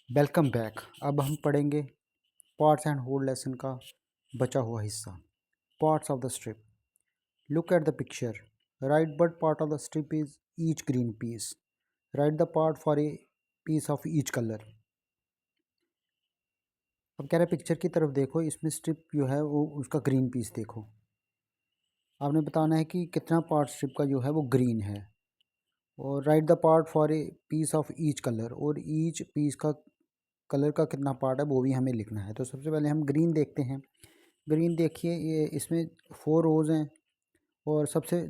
Welcome back. अब हम पढ़ेंगे पार्ट्स एंड होल लेसन का बचा हुआ हिस्सा। Parts of the strip. Look at the picture. Right but part of the strip is each green piece. Right the part for a piece of each colour. अब कह रहे picture की तरफ देखो, इसमें स्ट्रिप जो है वो उसका ग्रीन पीस देखो। आपने बताना है कि कितना पार्ट स्ट्रिप का जो है वो ग्रीन है, और right the part for a piece of each colour, और ईच पीस का कलर का कितना पार्ट है वो भी हमें लिखना है। तो सबसे पहले हम ग्रीन देखते हैं। ग्रीन देखिए, ये इसमें 4 रोज़ हैं, और सबसे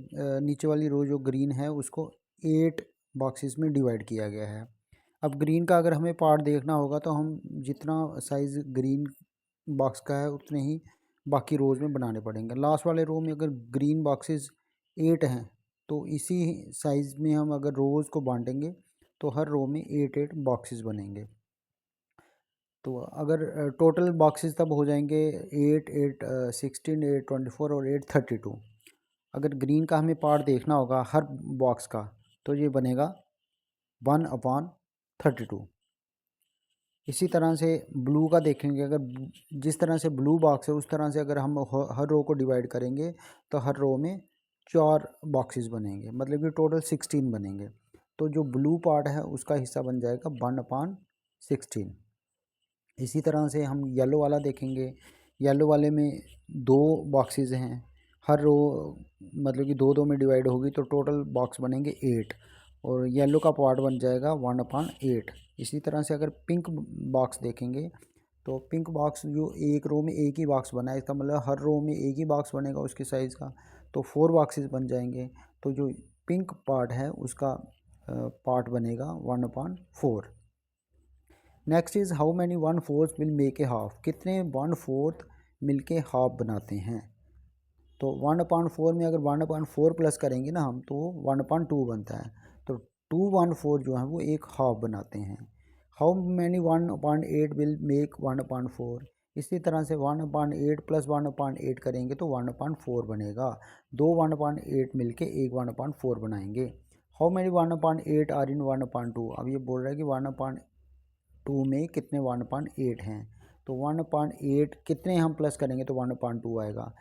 नीचे वाली रो जो ग्रीन है उसको 8 बॉक्सेस में डिवाइड किया गया है। अब ग्रीन का अगर हमें पार्ट देखना होगा तो हम जितना साइज़ ग्रीन बॉक्स का है उतने ही बाकी रोज़ में बनाने पड़ेंगे। लास्ट वाले रो में अगर ग्रीन बॉक्सेस 8 हैं तो इसी साइज़ में हम अगर रोज़ को बांटेंगे तो हर रो में 8 बॉक्सेस बनेंगे। तो अगर टोटल बॉक्सेस तब हो जाएंगे 8 8 16 8 24 और 8 32। अगर ग्रीन का हमें पार्ट देखना होगा हर बॉक्स का तो ये बनेगा 1/32। इसी तरह से ब्लू का देखेंगे, अगर जिस तरह से ब्लू बॉक्स है उस तरह से अगर हम हर रो को डिवाइड करेंगे तो हर रो में 4 बॉक्सेस बनेंगे, मतलब कि टोटल 16 बनेंगे। तो जो ब्लू पार्ट है उसका हिस्सा बन जाएगा 1/16। इसी तरह से हम येलो वाला देखेंगे। येलो वाले में 2 बॉक्सेस हैं, हर रो मतलब कि 2 2 में डिवाइड होगी तो टोटल बॉक्स बनेंगे 8, और येलो का पार्ट बन जाएगा 1/8। इसी तरह से अगर पिंक बॉक्स देखेंगे तो पिंक बॉक्स जो एक रो में एक ही बॉक्स बना है, इसका मतलब हर रो में एक ही बॉक्स बनेगा उसके साइज़ का, तो 4 बॉक्सेस बन जाएंगे। तो जो पिंक पार्ट है उसका पार्ट बनेगा 1/4। Next is how many 1/4 will make a half. कितने 1/4 मिलके हाफ बनाते हैं। तो 1/4 में अगर 1/4 प्लस करेंगे ना हम तो 1/2 बनता है। तो 2/4 जो है वो एक हाफ बनाते हैं। How many 1/8 will make 1/4। इसी तरह से 1/8 प्लस 1/8 करेंगे तो 1/4 बनेगा। 2 1/8 मिलके एक 1/4 बनाएंगे। How many 1/8 are in 1/2। अब ये बोल रहा है कि 1/2 में कितने 1/8 हैं। तो 1/8 कितने हम प्लस करेंगे तो 1/2 आएगा।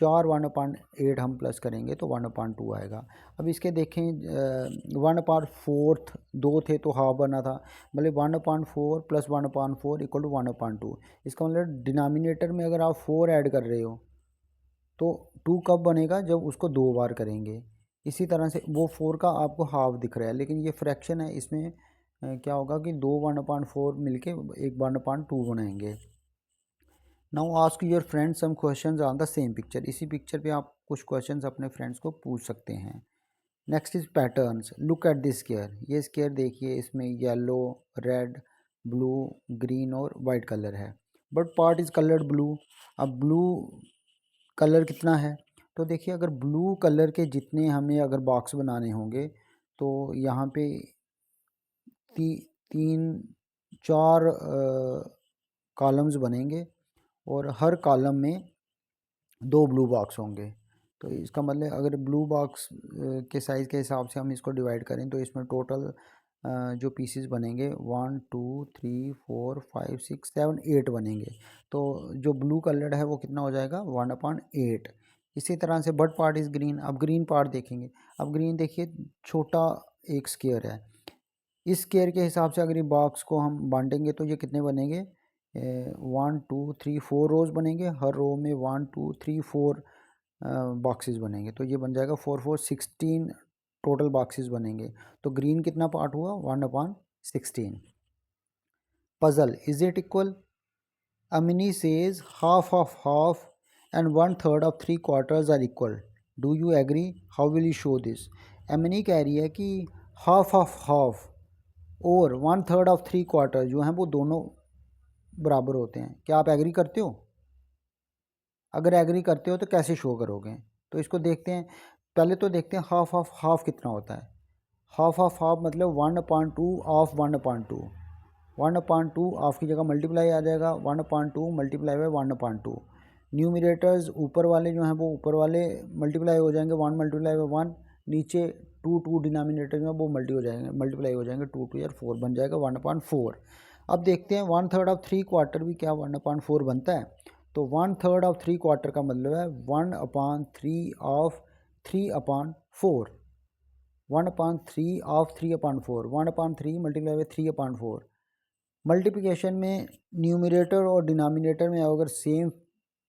4 1/8 हम प्लस करेंगे तो 1/2 आएगा। अब इसके देखें 1/4 2 थे तो हाफ बना था, मतलब 1/4 प्लस 1/4 इक्वल टू 1/2। इसका मतलब डिनोमिनेटर में अगर आप 4 ऐड कर रहे हो तो 2 कब बनेगा, जब उसको 2 बार करेंगे। इसी तरह से वो 4 का आपको हाफ दिख रहा है, लेकिन ये फ्रैक्शन है, इसमें क्या होगा कि 2 1/4 मिलके एक 1/2 बनाएंगे। Now ask your friend some questions on the same picture. इसी पिक्चर पे आप कुछ क्वेश्चंस अपने फ्रेंड्स को पूछ सकते हैं। Next is patterns. Look at this square. ये स्केयर देखिए, इसमें येलो, रेड, ब्लू, ग्रीन और वाइट कलर है, but part is coloured blue. अब ब्लू कलर कितना है, तो देखिए अगर ब्लू कलर के जितने हमें अगर बॉक्स बनाने होंगे तो यहाँ पे 3 4 कॉलम्स बनेंगे, और हर कॉलम में 2 ब्लू बॉक्स होंगे। तो इसका मतलब अगर ब्लू बॉक्स के साइज़ के हिसाब से हम इसको डिवाइड करें तो इसमें टोटल जो पीसेस बनेंगे 1 2 3 4 5 6 7 8 बनेंगे। तो जो ब्लू कलर्ड है वो कितना हो जाएगा 1/8। इसी तरह से बट पार्ट इज़ ग्रीन। अब ग्रीन पार्ट देखेंगे। अब ग्रीन देखिए, छोटा एक स्क्वायर है, इस स्क्वायर के हिसाब से अगर ये बॉक्स को हम बांटेंगे तो ये कितने बनेंगे 1 2 3 4 रोज़ बनेंगे। हर रो में 1 2 3 4 बॉक्सेस बनेंगे। तो ये बन जाएगा 4 4 16 टोटल बॉक्सेस बनेंगे। तो ग्रीन कितना पार्ट हुआ 1/16। Puzzle, is it equal. Amini says half of half and 1/3 of 3/4 are equal. Do you agree. How will you show this. Amini कह रही है कि हाफ ऑफ हाफ और 1/3 ऑफ 3/4 जो हैं वो दोनों बराबर होते हैं। क्या आप एग्री करते हो। अगर एग्री करते हो तो कैसे शो करोगे। तो इसको देखते हैं। पहले तो देखते हैं हाफ ऑफ हाफ कितना होता है। हाफ ऑफ हाफ मतलब 1/2 ऑफ 1/2। 1/2 ऑफ की जगह मल्टीप्लाई आ जाएगा, 1/2 मल्टीप्लाई बाय 1/2। न्यूमिरेटर्स ऊपर वाले जो हैं वो ऊपर वाले मल्टीप्लाई हो जाएंगे 1 मल्टीप्लाई बाय 1। नीचे 2 2 डिनोमिनेटर में वो मल्टीप्लाई हो जाएंगे 2 2 यार 4 बन जाएगा 1/4। अब देखते हैं 1/3 ऑफ 3/4 भी क्या 1/4 बनता है। तो 1/3 ऑफ 3/4 का मतलब है 1/3 of 3/4। 1/3 of 3/4, 1/3 multiply by 3/4। Multiplication में न्यूमरेटर और डिनोमिनेटर में अगर सेम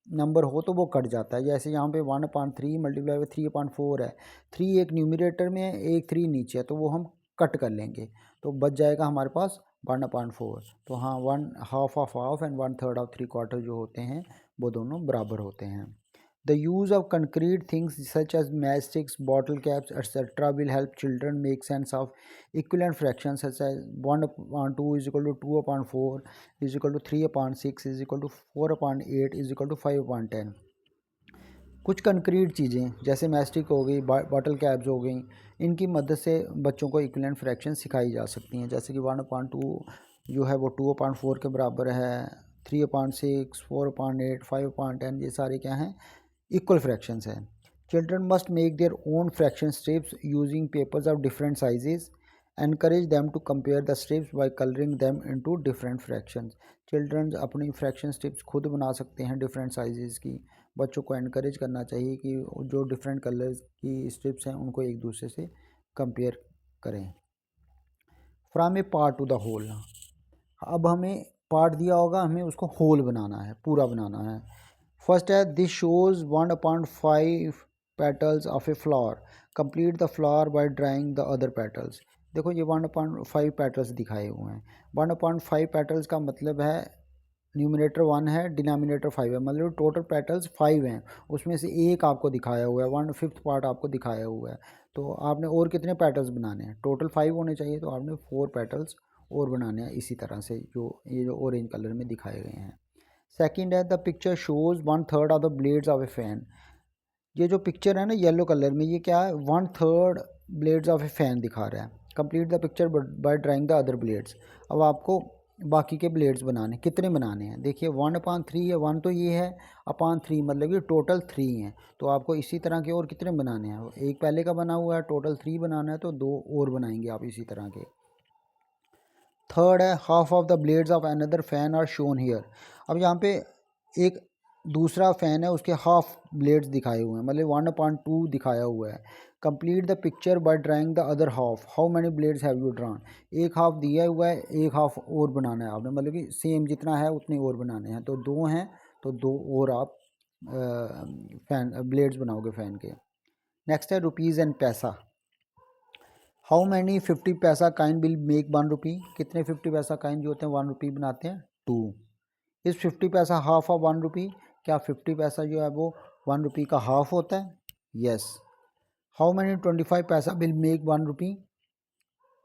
नंबर हो तो वो कट जाता है। जैसे यहाँ पे 1/3 मल्टीप्लाई बाई 3/4 है, 3 एक न्यूमरेटर में है, एक 3 नीचे है, तो वो हम कट कर लेंगे, तो बच जाएगा हमारे पास 1/4। तो हाँ, 1/2 ऑफ हाफ एंड 1/3 ऑफ 3/4 जो होते हैं वो दोनों बराबर होते हैं। The use of concrete things such as matchsticks, bottle caps, etc. will help children make sense of equivalent fractions such as 1/2 is equal to 2/4 is equal to 3/6 is equal to 4/8 is equal to 5/10। कुछ concrete चीज़ें जैसे mastic हो गई, bottle caps हो गई, इनकी मदद से बच्चों को इक्विवेलेंट फ्रैक्शन सिखाई जा सकती हैं। जैसे कि 1/2 जो है वो 2/4 के बराबर है, 3/6, 4/8, 5/10, ये सारे क्या हैं, इक्वल फ्रैक्शंस हैं। Children must make their own fraction strips using papers of different sizes. Encourage them to compare the strips by colouring them into different fractions. Children अपनी फ्रैक्शन स्ट्रिप्स खुद बना सकते हैं डिफरेंट साइजेस की। बच्चों को encourage करना चाहिए कि जो डिफरेंट कलर्स की स्ट्रिप्स हैं उनको एक दूसरे से कंपेयर करें। From a part to the whole. अब हमें पार्ट दिया होगा, हमें उसको होल बनाना है, पूरा बनाना है। फर्स्ट है this shows 1/5 petals of a flower, complete the flower by drawing the other petals. देखो ये 1/5 पेटल्स दिखाए हुए हैं। 1/5 पेटल्स का मतलब है न्यूमिनेटर 1 है, डिनोमिनेटर 5 है, मतलब टोटल पेटल्स 5 हैं, उसमें से एक आपको दिखाया हुआ है, 1/5 पार्ट आपको दिखाया हुआ है। तो आपने और कितने पेटल्स बनाने हैं, टोटल 5 होने चाहिए, तो आपने 4 पेटल्स और बनाने हैं इसी तरह से, जो ये जो ऑरेंज कलर में दिखाए गए हैं। सेकंड है the picture shows 1/3 of the blades of A fan. ये जो पिक्चर है ना येलो कलर में, ये क्या है, 1/3 ब्लेड्स ऑफ ए फैन दिखा रहा है। Complete the picture by drawing the other blades. अब आपको बाकी के ब्लेड्स बनाने, कितने बनाने हैं, देखिए 1/3 है, 1 तो ये है, अपान 3 मतलब ये टोटल 3 हैं। तो आपको इसी तरह के और कितने बनाने हैं, एक पहले का बना हुआ है, टोटल 3 बनाना है, तो 2 और बनाएंगे आप इसी तरह के। थर्ड है half of the blades of another fan are shown here. अब यहाँ पे एक दूसरा फ़ैन है, उसके हाफ ब्लेड्स दिखाए हुए हैं, मतलब 1/2 दिखाया हुआ है। Complete the picture by drawing the other half, how many blades have you drawn. एक हाफ दिया हुआ है, एक हाफ और बनाना है आपने, मतलब कि सेम जितना है उतने और बनाने हैं, तो 2 हैं, तो 2 और आप फैन ब्लेड्स बनाओगे फ़ैन के। नेक्स्ट है रुपीज़ एंड पैसा। हाउ मैनी 50 पैसा काइन विल मेक 1 रुपी। कितने 50 पैसा काइन जो होते हैं 1 रुपी बनाते हैं, 2। इस 50 पैसा हाफ ऑफ 1 रुपी, क्या 50 पैसा जो है वो 1 रुपी का हाफ होता है, यस। हाउ मैनी 25 पैसा विल मेक 1 रुपी।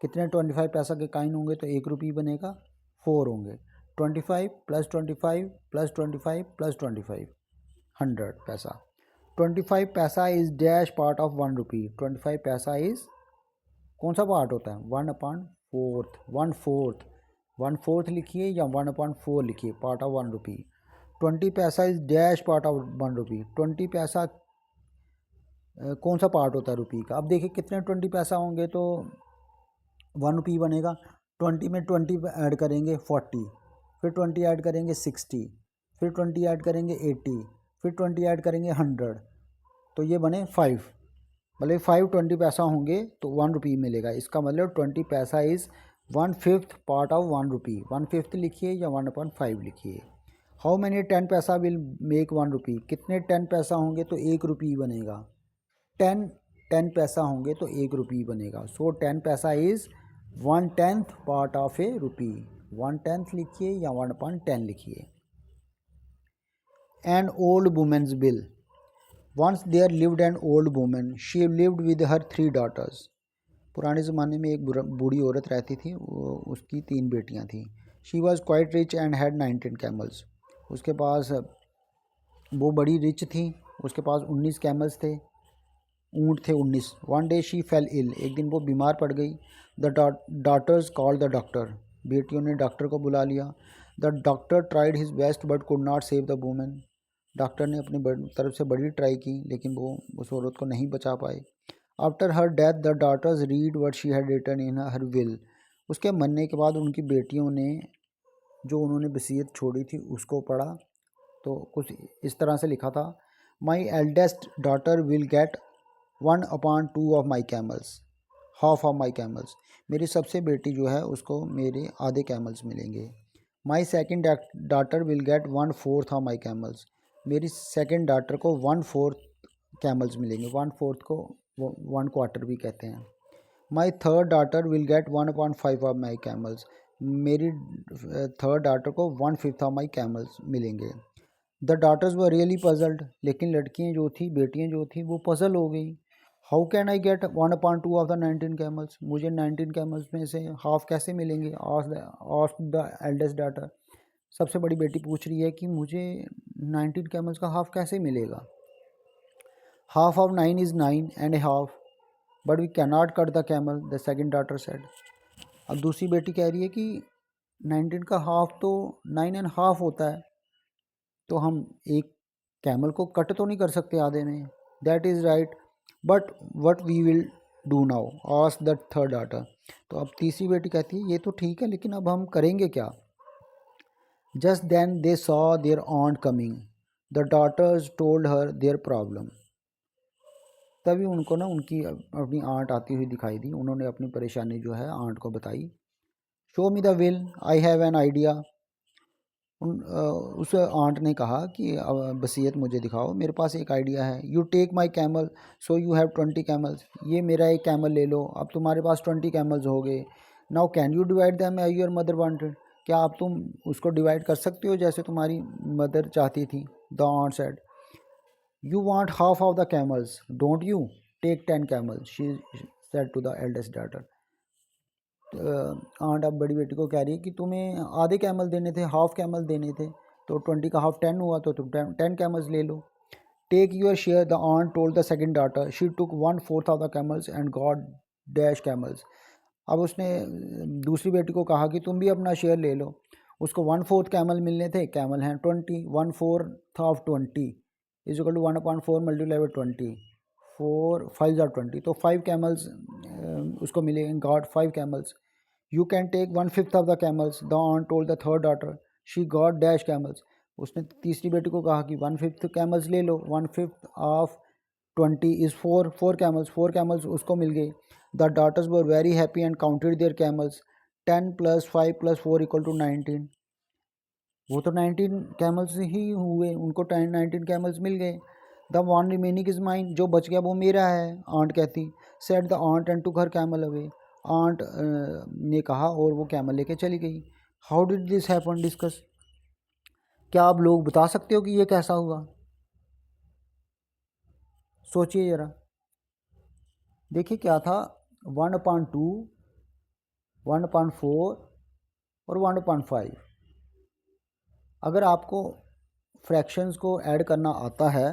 कितने 25 पैसा के काइन होंगे तो 1 रुपी बनेगा, 4 होंगे। 25 प्लस 25 प्लस 25 प्लस 25, 100 पैसा। 25 पैसा इज डैश पार्ट ऑफ 1 रुपी। 25 पैसा इज कौन सा पार्ट होता है, 1/4, 1/4, 1/4 लिखिए या 1/4 लिखिए, पार्ट ऑफ 1 रुपी। 20 पैसा इज डैश पार्ट ऑफ 1 रुपी। 20 पैसा कौन सा पार्ट होता है रुपी का। अब देखिए कितने 20 पैसा होंगे तो 1 रुपी बनेगा। 20 में 20 ऐड करेंगे 40, फिर 20 ऐड करेंगे 60, फिर 20 ऐड करेंगे 80, फिर 20 ऐड करेंगे 100, तो ये बने 5, मतलब 5 20 पैसा होंगे तो 1 रुपी मिलेगा। इसका मतलब 20 पैसा इज़ 1/5 पार्ट ऑफ 1 रुपी। 1/5 लिखिए या 1/5 लिखिए। हाउ मैनी 10 पैसा विल मेक 1 रुपी। कितने 10 पैसा होंगे तो 1 रुपी बनेगा। 10 पैसा होंगे तो 1 रुपी बनेगा। सो 10 पैसा is 1/10 part of a rupee. 1/10 लिखिए या 1/10 लिखिए। An old women's will. Once there lived an old women, she lived with her 3 daughters। पुराने ज़माने में एक बूढ़ी औरत रहती थी, उसकी 3 बेटियां थीं। She was quite rich and had 19 camels. उसके पास वो बड़ी रिच थी, उसके पास 19 कैमल्स थे, ऊँट थे 19। One day she fell ill, एक दिन वो बीमार पड़ गई। The daughters called the doctor, बेटियों ने डॉक्टर को बुला लिया। The doctor tried his best but could not save the women. डॉक्टर ने अपनी तरफ से बड़ी ट्राई की लेकिन वो उस औरत को नहीं बचा पाए। After her death the daughters read what she had written in her will. उसके मरने के बाद उनकी बेटियों ने जो उन्होंने वसीयत छोड़ी थी उसको पढ़ा। तो कुछ इस तरह से लिखा था, my eldest daughter will get 1/2 of my camels, half of my camels. मेरी सबसे बेटी जो है उसको मेरे आधे कैमल्स मिलेंगे। My second daughter will get 1/4 of my camels. मेरी सेकेंड डॉटर को 1/4 कैमल्स मिलेंगे। 1/4 को 1/4 भी कहते हैं। My third daughter will get 1/5 of my camels. मेरी थर्ड डॉटर को 1/5 ऑफ माई कैमल्स मिलेंगे। The daughters were really puzzled. लेकिन लड़कियाँ जो थी, बेटियाँ जो थी, वो पजल हो गई। How can I get 1/2 of the 19 camels. मुझे 19 कैमल्स में से हाफ कैसे मिलेंगे। Asked the eldest daughter. सबसे बड़ी बेटी पूछ रही है कि मुझे 19 कैमल्स का हाफ कैसे मिलेगा। Half of 9 is 9 and a half, but we can not cut the camel, the second daughter said. अब दूसरी बेटी कह रही है कि 19 का हाफ तो 9.5 होता है, तो हम एक कैमल को कट तो नहीं कर सकते आधे में। That is right, but what we will do now, asked the third daughter. तो अब तीसरी बेटी कहती है ये तो ठीक है, लेकिन अब हम करेंगे क्या। Just then they saw their aunt coming, the daughters told her their problem. तभी उनको ना उनकी अपनी आंट आती हुई दिखाई दी। उन्होंने अपनी परेशानी जो है आंट को बताई। Show me the will, I have an idea. उस आंट ने कहा कि वसीयत मुझे दिखाओ, मेरे पास एक आइडिया है। You take my camel so you have 20 camels. ये मेरा एक कैमल ले लो, अब तुम्हारे पास 20 कैमल्स हो गए। Now can you divide them as your mother wanted. क्या आप तुम उसको डिवाइड कर सकते हो जैसे तुम्हारी मदर चाहती थी। The aunt said, you want half of the camels, don't you? Take 10 camels, she said to the eldest daughter. Aunt अब बड़ी बेटी को कह रही है कि तुम्हें आधे कैमल देने थे, हाफ कैमल देने थे, तो 20 का हाफ 10 हुआ, तो तुम 10 कैमल्स ले लो। Take your share, the aunt told the second daughter. She took 1/4 of the camels and got dash camels. अब उसने दूसरी बेटी को कहा कि तुम भी अपना शेयर ले लो। उसको 1/4 कैमल मिलने थे, कैमल हैं 20, 1/4 of 20 is equal to 1/4 multiply by 20, 4 5 are 20, तो 5 कैमल्स उसको मिले। Got 5 camels. You can take 1/5 of the camels, the aunt told the third daughter. She got dash camels. उसने तीसरी बेटी को कहा कि 1/5 कैमल्स ले लो। 1/5 ऑफ 20 इज़ 4 कैमल्स, 4 कैमल्स उसको मिल गए। The daughters were very happy and counted there camels. 10 + 5 + 4 = 19। वो तो 19 कैमल्स ही हुए, उनको 19 कैमल्स मिल गए। The one remaining is mine, जो बच गया वो मेरा है, आंट कहती। Said the aunt and took her camel away. Aunt ने कहा और वो कैमल लेके चली गई। How did this happen, discuss. क्या आप लोग बता सकते हो कि ये कैसा हुआ। सोचिए ज़रा। देखिए क्या था, 1/2, 1/4 और 1/5। अगर आपको फ्रैक्शंस को ऐड करना आता है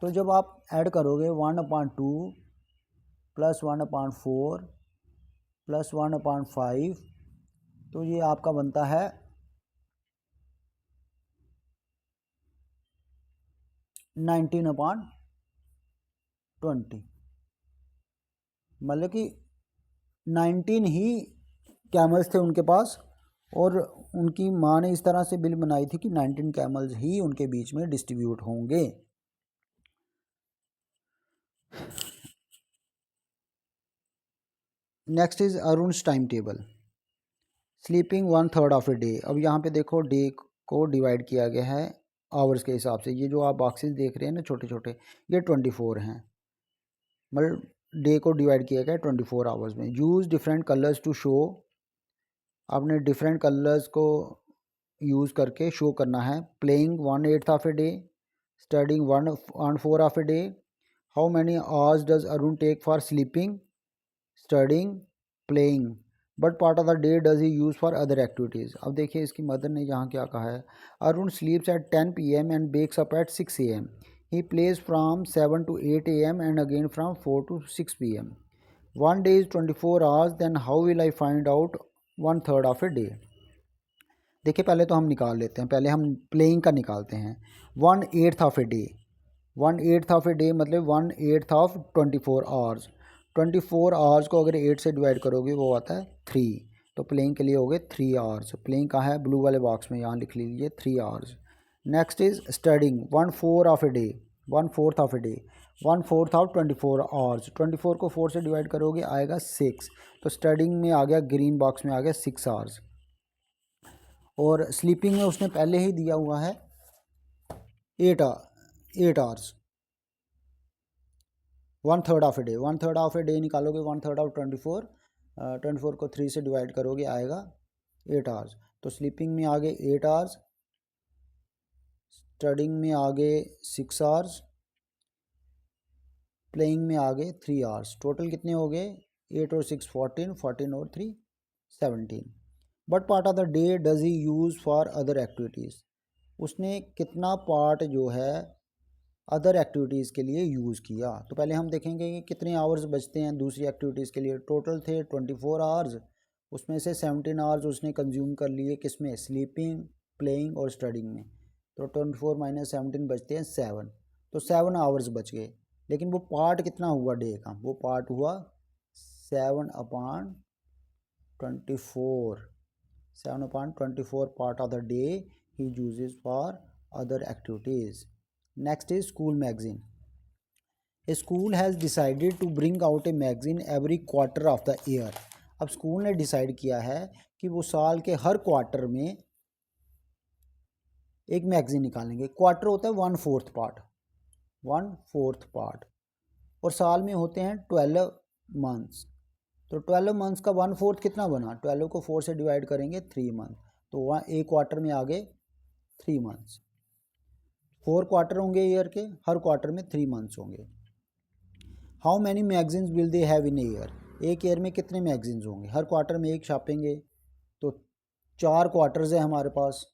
तो जब आप ऐड करोगे 1/2 + 1/4 + 1/5, तो ये आपका बनता है 19/20। मतलब कि 19 ही कैमल्स थे उनके पास, और उनकी माँ ने इस तरह से बिल बनाई थी कि 19 कैमल्स ही उनके बीच में डिस्ट्रीब्यूट होंगे। Next is Arun's time table. Sleeping 1/3 of a day. अब यहाँ पे देखो डे को डिवाइड किया गया है आवर्स के हिसाब से। ये जो आप बॉक्सेस देख रहे हैं ना छोटे छोटे, ये 24 हैं। मतलब डे को डिवाइड किया गया है 24 आवर्स में। Use different colours to show. आपने डिफरेंट कलर्स को यूज़ करके शो करना है। Playing 1/8 of a day, studying 1/4 of a day. How many hours does Arun take for sleeping, studying, playing, what part of the day does he use for other activities. अब देखिए इसकी mother ने यहाँ क्या कहा है। Arun sleeps at 10 PM and wakes up at 6 AM। He plays from 7 to 8 AM and again from 4 to 6 PM। 1 day is 24 hours, then how will I find out 1/3 of a day। देखिए पहले तो हम निकाल लेते हैं, पहले हम प्लेइंग का निकालते हैं। 1/8 of a day, 1/8 of a day मतलब 1/8 ऑफ 24 आवर्स। 24 आवर्स को अगर 8 से डिवाइड करोगे वो आता है 3। तो प्लेइंग के लिए हो गए 3 आवर्स। प्लेइंग कहाँ है, ब्लू वाले बॉक्स में, यहाँ लिख लीजिए 3 hours. Next is studying 1/4 of a day, 1/4 of a day, 1/4 of 24 hours. 24 को 4 से डिवाइड करोगे आएगा 6, तो स्टडिंग में आ गया, ग्रीन बॉक्स में आ गया 6 आवर्स। और स्लीपिंग में उसने पहले ही दिया हुआ है 8 hours, 1/3 of a day. 1/3 of a day निकालोगे, 1/3 ऑफ 24, 24 को 3 से डिवाइड करोगे आएगा 8 आवर्स। तो स्लीपिंग में आ गए 8 आवर्स, स्टडिंग में आ गए 6 आवर्स, प्लेइंग में आ गए 3 आवर्स। टोटल कितने हो गए, 8 और 6 14, 14 और 3 17। But part of the day does he use for other activities, उसने कितना पार्ट जो है अदर एक्टिविटीज़ के लिए यूज़ किया। तो पहले हम देखेंगे कि कितने आवर्स बचते हैं दूसरी एक्टिविटीज़ के लिए। टोटल थे 24 आवर्स, उसमें से 17 आवर्स उसने कंज्यूम कर लिए किस में, स्लीपिंग, प्लेइंग और स्टडिंग में। तो 24 माइनस 17 बचते हैं 7, तो 7 आवर्स बच गए। लेकिन वो पार्ट कितना हुआ डे का, वो पार्ट हुआ 7/24, 7/24 part of the day he uses for other activities. Next is school magazine. A school has decided to bring out a magazine every quarter of the year. अब स्कूल ने decide किया है कि वो साल के हर क्वार्टर में एक मैगजीन निकालेंगे। क्वार्टर होता है 1/4 पार्ट, 1/4 पार्ट, और साल में होते हैं 12 मंथ्स। तो 12 मंथ्स का 1/4 कितना बना, 12 को 4 से डिवाइड करेंगे 3 मंथ, तो वहाँ एक क्वार्टर में आ गए 3 मंथ्स। 4 क्वार्टर होंगे ईयर के, हर क्वार्टर में 3 मंथ्स होंगे। How many magazines will they have in year, एक ईयर में कितने मैगजीन्स होंगे, हर क्वार्टर में एक छापेंगे, तो 4 क्वार्टर्स है हमारे पास,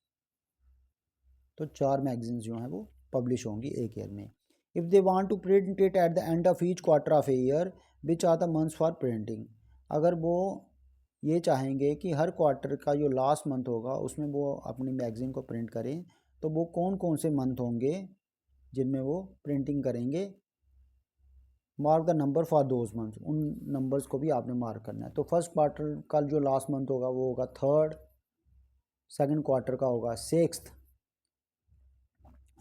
तो 4 मैगजीन्स जो हैं वो पब्लिश होंगी एक ईयर में। If they want to print it at the end of each quarter of a year which are the months for printing, अगर वो ये चाहेंगे कि हर क्वार्टर का जो लास्ट मंथ होगा उसमें वो अपनी मैगज़ीन को प्रिंट करें, तो वो कौन कौन से मंथ होंगे जिनमें वो प्रिंटिंग करेंगे, mark the number for those months, उन नंबर्स को भी आपने मार्क करना है। तो फर्स्ट क्वार्टर का जो लास्ट मंथ होगा वो होगा 3rd, सेकंड क्वार्टर का होगा 6th,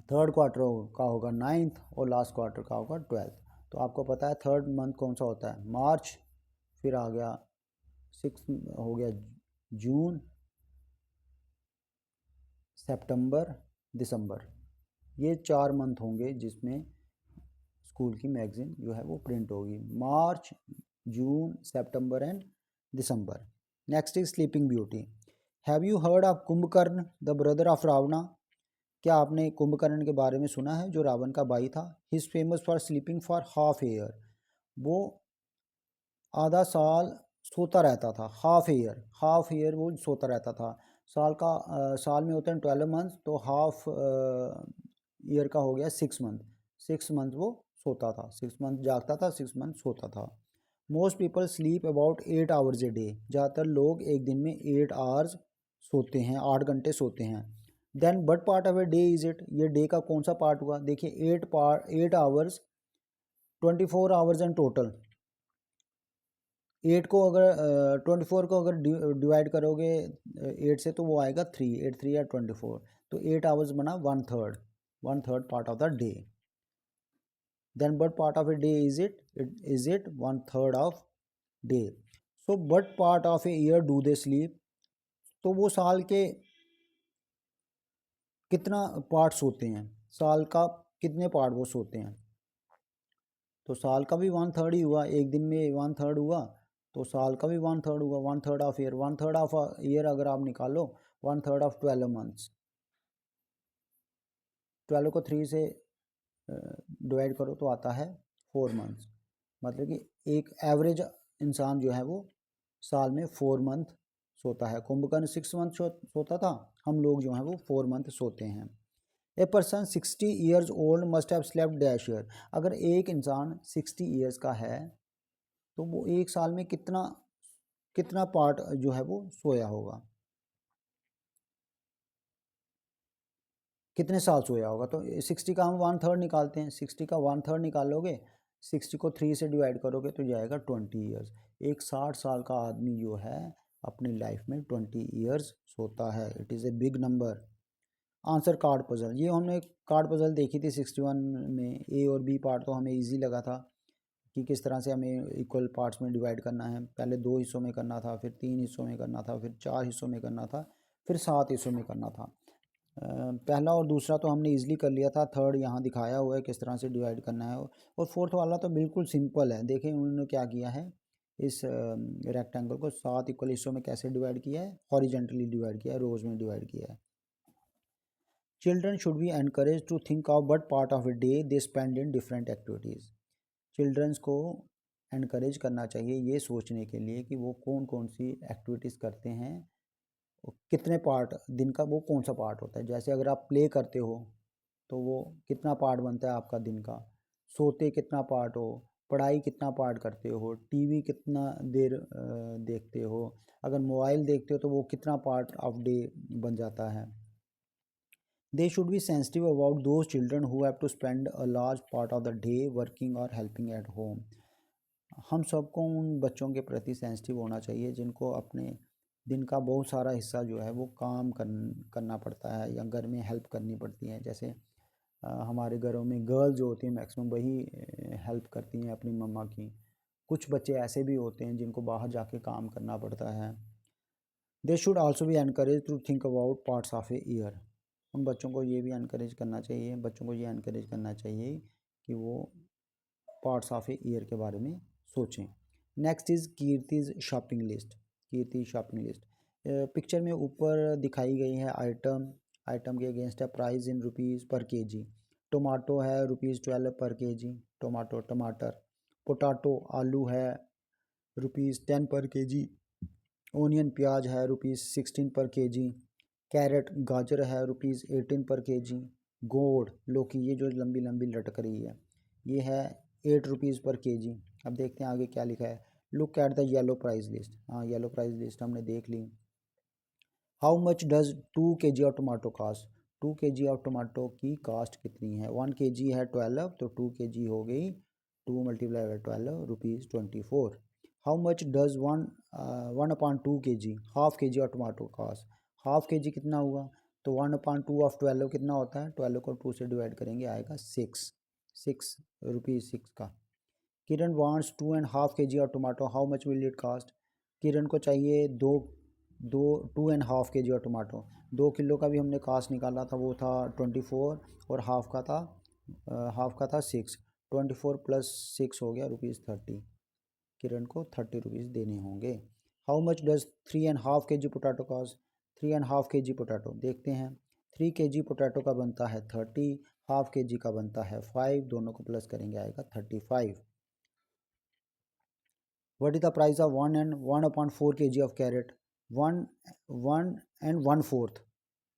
थर्ड क्वार्टर का होगा 9th, और लास्ट क्वार्टर का होगा 12th। तो आपको पता है थर्ड मंथ कौन सा होता है, मार्च, फिर आ गया 6 हो गया जून, सितंबर, दिसंबर, ये 4 मंथ होंगे जिसमें स्कूल की मैगज़ीन जो है वो प्रिंट होगी, March, June, September and December. Next is sleeping beauty. Have you heard of Kumbhakarna the brother of Ravana, क्या आपने कुंभकर्ण के बारे में सुना है जो रावण का भाई था। His famous for sleeping for half year, वो आधा साल सोता रहता था, हाफ ईयर वो सोता रहता था। साल में होते हैं 12 मंथ, तो हाफ ईयर का हो गया 6 मंथ, 6 मंथ वो सोता था, 6 मंथ जागता था, 6 मंथ सोता था। Most people sleep about 8 hours a day, ज़्यादातर लोग एक दिन में 8 आवर्स सोते हैं, 8 घंटे सोते हैं। Then what part of a day is it, ये डे का कौन सा पार्ट हुआ, देखिए 8 आवर्स, 24 आवर्स एंड टोटल। 8 को अगर 24 को अगर डिवाइड करोगे 8 से तो वो आएगा 3, 8 3 या 24, तो 8 आवर्स बना 1/3 part of the day. Then what part of a day is it 1/3 of day. So what part of a year do they sleep, तो वो साल के कितना पार्ट सोते हैं, साल का कितने पार्ट वो सोते हैं, तो साल का भी 1/3 ही हुआ, एक दिन में 1/3 हुआ, तो साल का भी 1/3 हुआ, 1/3 ऑफ ईयर, 1/3 ऑफ ईयर अगर आप निकालो 1/3 ऑफ 12 मंथ्स, 12 को 3 से डिवाइड करो तो आता है 4 मंथ्स। मतलब कि एक एवरेज इंसान जो है वो साल में 4 मंथ सोता है। कुंभकर्ण 6 मंथ सोता था, हम लोग जो हैं वो 4 मंथ सोते हैं। A person 60 years old must have slept dash year, अगर एक इंसान 60 ईयर्स का है तो वो एक साल में कितना पार्ट जो है वो सोया होगा, कितने साल सोया होगा। तो 60 का हम 1/3 निकालते हैं, 60 का 1/3 निकालोगे, 60 को 3 से डिवाइड करोगे तो जाएगा 20 ईयर्स। एक 60 साल का आदमी जो है अपनी लाइफ में 20 ईयर्स सोता है। It is a big number. Answer card puzzle, ये हमने कार्ड पजल देखी थी 61 में। ए और बी पार्ट तो हमें इजी लगा था कि किस तरह से हमें इक्वल पार्ट्स में डिवाइड करना है। पहले 2 हिस्सों में करना था, फिर 3 हिस्सों में करना था, फिर 4 हिस्सों में करना था, फिर 7 हिस्सों में करना था। पहला और दूसरा तो हमने इजीली कर लिया था, थर्ड यहाँ दिखाया हुआ है किस तरह से डिवाइड करना है। और फोर्थ वाला तो बिल्कुल सिंपल है। देखें उन्होंने क्या किया है, इस रेक्टेंगल को 7 इक्वल हिस्सों में कैसे डिवाइड किया है, हॉरिजेंटली डिवाइड किया है, रोज में डिवाइड किया है। Children should be encourage to think of what part of a day they spend in different activities. Childrens को एनकरेज करना चाहिए ये सोचने के लिए कि वो कौन कौन सी एक्टिविटीज़ करते हैं, कितने पार्ट दिन का वो कौन सा पार्ट होता है। जैसे अगर आप प्ले करते हो तो वो कितना पार्ट बनता है आपका दिन का, सोते कितना पार्ट हो, पढ़ाई कितना पार्ट करते हो, टीवी कितना देर देखते हो, अगर मोबाइल देखते हो तो वो कितना पार्ट ऑफ डे बन जाता है। They should be sensitive about those children who have to spend a large part of the day working or helping at home. हम सबको उन बच्चों के प्रति सेंसिटिव होना चाहिए जिनको अपने दिन का बहुत सारा हिस्सा जो है वो काम करना पड़ता है या घर में हेल्प करनी पड़ती है। जैसे हमारे घरों में गर्ल जो होती हैं मैक्सिमम वही हेल्प करती हैं अपनी मम्मा की। कुछ बच्चे ऐसे भी होते हैं जिनको बाहर जाके काम करना पड़ता है। They should also be encourage to think about parts of a year. उन बच्चों को ये भी एनकरेज करना चाहिए, बच्चों को ये एनकरेज करना चाहिए कि वो पार्ट्स ऑफ ए ईयर के बारे में सोचें। Next is Kirti's shopping list. Kirti shopping list picture में ऊपर दिखाई गई है। आइटम आइटम के अगेंस्ट है price in rupees per kg. Tomato है ₹12 पर केजी, टोमाटो टमाटर। पोटाटो आलू है ₹10 पर केजी। ओनियन प्याज है ₹16 पर केजी। कैरेट गाजर है ₹18 पर केजी। गोड़ लौकी ये जो लंबी लंबी लटक रही है ये है ₹8 पर केजी। अब देखते हैं आगे क्या लिखा है। Look at the yellow price list. हाँ येलो प्राइस लिस्ट हमने देख ली। How much does 2 kg of tomato cost. 2 kg of tomato की कास्ट कितनी है। 1 kg है 12 तो 2 kg हो गई 2 multiply by 12 ₹24। How much does 1/2 kg half kg of tomato cost. Half kg कितना हुआ तो 1/2 ऑफ 12 कितना होता है, 12 को 2 से डिवाइड करेंगे आएगा 6 ₹6 का। Kiran wants 2.5 kg of tomato how much will it cost. Kiran को चाहिए 2.5 kg ऑफ टमाटो। 2 किलो का भी हमने कास्ट निकाला था, वो था 24 और हाफ का था 6। 24 प्लस 6 हो गया ₹30। किरण को ₹30 देने होंगे। How much does 3.5 kg potato cost. 3.5 kg potato देखते हैं। 3 kg पोटैटो का बनता है 30, हाफ kg का बनता है 5, दोनों को प्लस करेंगे आएगा 35। What is the price of 1/4 kg of carrot? 1 and 1/4,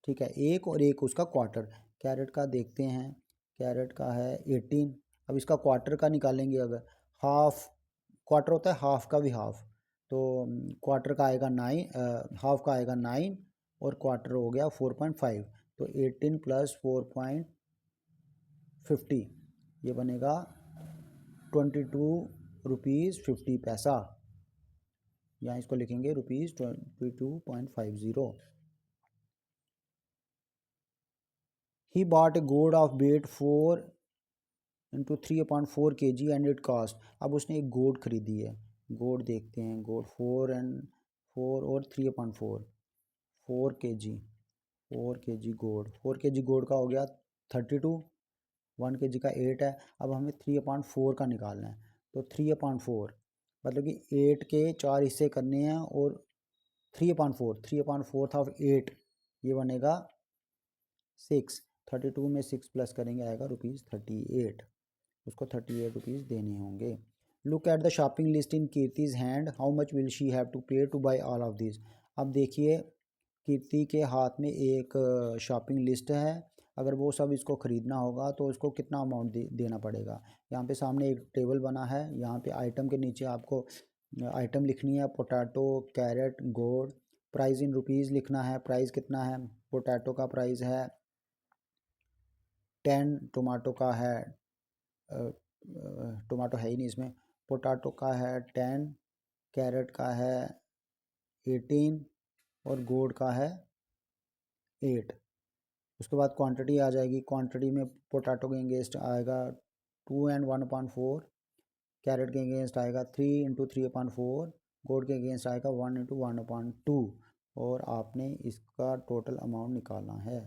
ठीक है, एक और एक उसका क्वार्टर। कैरेट का देखते हैं, कैरेट का है 18। अब इसका क्वार्टर का निकालेंगे अगर, हाफ क्वार्टर होता है हाफ का भी हाफ, तो क्वार्टर का आएगा 9, हाफ का आएगा 9 और क्वार्टर हो गया 4.5। तो 18 प्लस 4.50 ये बनेगा ₹22.50। यहाँ इसको लिखेंगे ₹22.50। ही bought a gourd of weight 4 into 3/4 kg and it cost. अब उसने एक गोड खरीदी है। गोड देखते हैं, गोड 4 और 3/4 4 kg, 4 kg गोड, 4 kg गोड का हो गया 32। 1 kg का 8 है। अब हमें 3/4 का निकालना है, तो 3/4 मतलब कि 8 के 4 हिस्से करने हैं और 3/4 ऑफ 8 ये बनेगा 6। 32 में 6 प्लस करेंगे आएगा ₹38। उसको ₹38 देने होंगे। Look at the shopping list in Kirti's hand, how much will she have to pay to buy all of this. अब देखिए कीर्ति के हाथ में एक शॉपिंग लिस्ट है। अगर वो सब इसको ख़रीदना होगा तो उसको कितना अमाउंट देना पड़ेगा। यहाँ पे सामने एक टेबल बना है, यहाँ पे आइटम के नीचे आपको आइटम लिखनी है, पोटैटो, कैरेट, गोड। प्राइस इन रुपीज़ लिखना है, प्राइस कितना है। पोटैटो का प्राइस है 10, टोमेटो का है टोमेटो है ही नहीं इसमें, पोटैटो का है 10, कैरेट का है 18 और गोल्ड का है 8। उसके बाद क्वांटिटी आ जाएगी। क्वांटिटी में पोटैटो के अगेंस्ट आएगा 2 and 1/4, कैरेट के अगेंस्ट आएगा 3 into 3/4, गोल्ड के अगेंस्ट आएगा 1 into 1/2 और आपने इसका टोटल अमाउंट निकालना है।